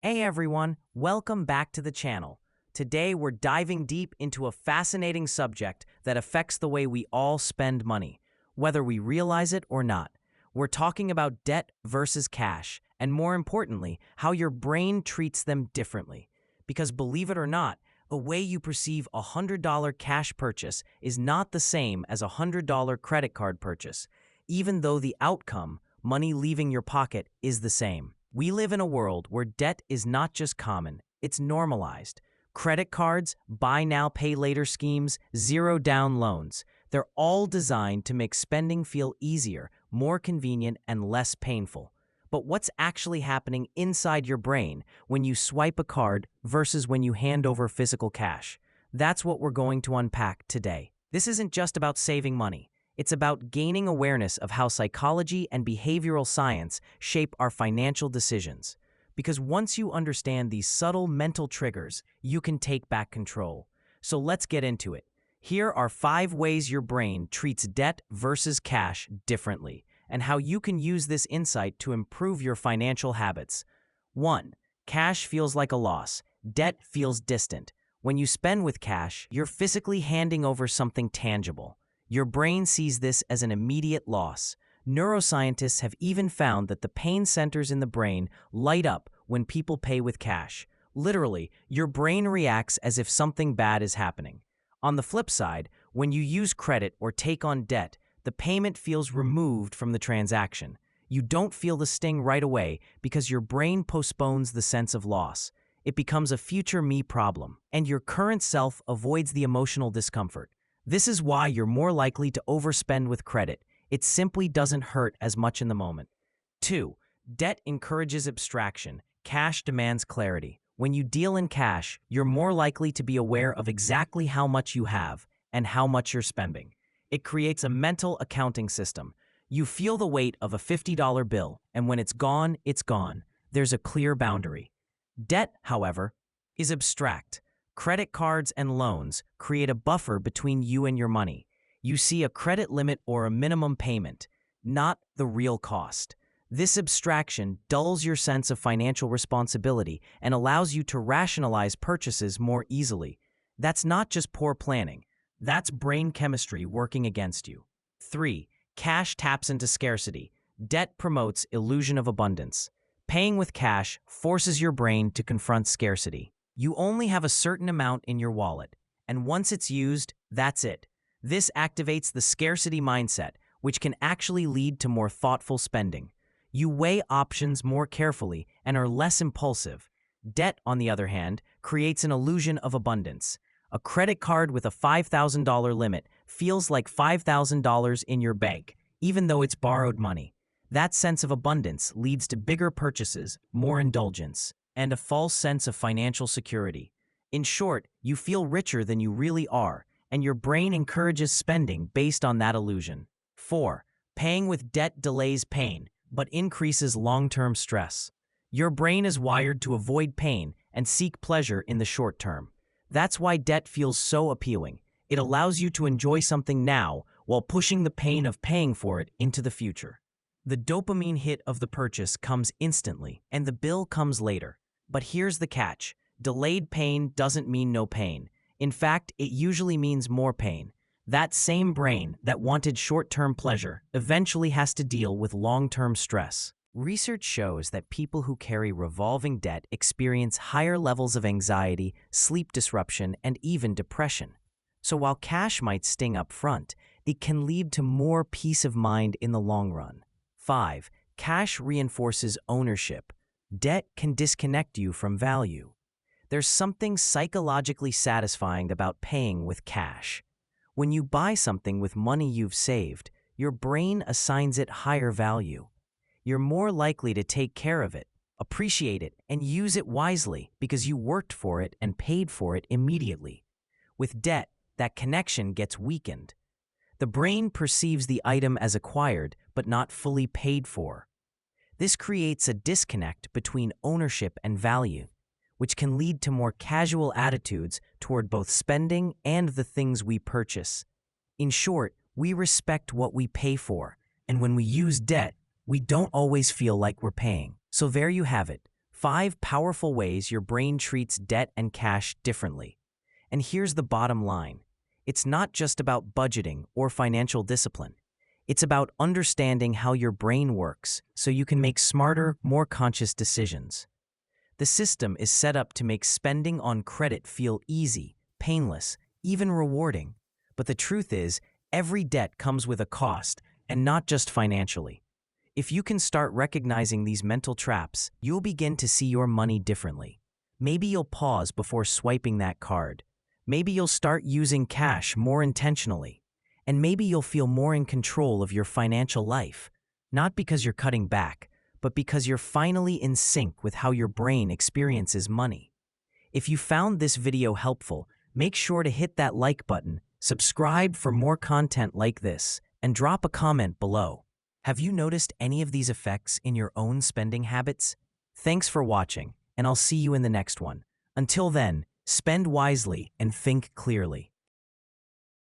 Hey everyone, welcome back to the channel. Today we're diving deep into a fascinating subject that affects the way we all spend money, whether we realize it or not. We're talking about debt versus cash, and more importantly, how your brain treats them differently. Because believe it or not, the way you perceive a $100 cash purchase is not the same as a $100 credit card purchase, even though the outcome, money leaving your pocket, is the same. We live in a world where debt is not just common, it's normalized. Credit cards, buy now, pay later schemes, zero down loans. They're all designed to make spending feel easier, more convenient, and less painful. But what's actually happening inside your brain when you swipe a card versus when you hand over physical cash? That's what we're going to unpack today. This isn't just about saving money. It's about gaining awareness of how psychology and behavioral science shape our financial decisions. Because once you understand these subtle mental triggers, you can take back control. So let's get into it. Here are 5 ways your brain treats debt versus cash differently, and how you can use this insight to improve your financial habits. 1. Cash feels like a loss. Debt feels distant. When you spend with cash, you're physically handing over something tangible. Your brain sees this as an immediate loss. Neuroscientists have even found that the pain centers in the brain light up when people pay with cash. Literally, your brain reacts as if something bad is happening. On the flip side, when you use credit or take on debt, the payment feels removed from the transaction. You don't feel the sting right away because your brain postpones the sense of loss. It becomes a future me problem, and your current self avoids the emotional discomfort. This is why you're more likely to overspend with credit. It simply doesn't hurt as much in the moment. 2. Debt encourages abstraction. Cash demands clarity. When you deal in cash, you're more likely to be aware of exactly how much you have and how much you're spending. It creates a mental accounting system. You feel the weight of a $50 bill, and when it's gone, it's gone. There's a clear boundary. Debt, however, is abstract. Credit cards and loans create a buffer between you and your money. You see a credit limit or a minimum payment, not the real cost. This abstraction dulls your sense of financial responsibility and allows you to rationalize purchases more easily. That's not just poor planning. That's brain chemistry working against you. 3. Cash taps into scarcity. Debt promotes illusion of abundance. Paying with cash forces your brain to confront scarcity. You only have a certain amount in your wallet, and once it's used, that's it. This activates the scarcity mindset, which can actually lead to more thoughtful spending. You weigh options more carefully and are less impulsive. Debt, on the other hand, creates an illusion of abundance. A credit card with a $5,000 limit feels like $5,000 in your bank, even though it's borrowed money. That sense of abundance leads to bigger purchases, more indulgence, and a false sense of financial security. In short, you feel richer than you really are, and your brain encourages spending based on that illusion. 4. Paying with debt delays pain, but increases long-term stress. Your brain is wired to avoid pain and seek pleasure in the short term. That's why debt feels so appealing. It allows you to enjoy something now while pushing the pain of paying for it into the future. The dopamine hit of the purchase comes instantly, and the bill comes later. But here's the catch. Delayed pain doesn't mean no pain. In fact, it usually means more pain. That same brain that wanted short-term pleasure eventually has to deal with long-term stress. Research shows that people who carry revolving debt experience higher levels of anxiety, sleep disruption, and even depression. So while cash might sting up front, it can lead to more peace of mind in the long run. 5. Cash reinforces ownership. Debt can disconnect you from value. There's something psychologically satisfying about paying with cash. When you buy something with money you've saved, your brain assigns it higher value. You're more likely to take care of it, appreciate it, and use it wisely because you worked for it and paid for it immediately. With debt, that connection gets weakened. The brain perceives the item as acquired but not fully paid for. This creates a disconnect between ownership and value, which can lead to more casual attitudes toward both spending and the things we purchase. In short, we respect what we pay for, and when we use debt, we don't always feel like we're paying. So there you have it, 5 powerful ways your brain treats debt and cash differently. And here's the bottom line. It's not just about budgeting or financial discipline. It's about understanding how your brain works so you can make smarter, more conscious decisions. The system is set up to make spending on credit feel easy, painless, even rewarding. But the truth is, every debt comes with a cost, and not just financially. If you can start recognizing these mental traps, you'll begin to see your money differently. Maybe you'll pause before swiping that card. Maybe you'll start using cash more intentionally. And maybe you'll feel more in control of your financial life, not because you're cutting back, but because you're finally in sync with how your brain experiences money. If you found this video helpful, make sure to hit that like button, subscribe for more content like this, and drop a comment below. Have you noticed any of these effects in your own spending habits? Thanks for watching, and I'll see you in the next one. Until then, spend wisely and think clearly.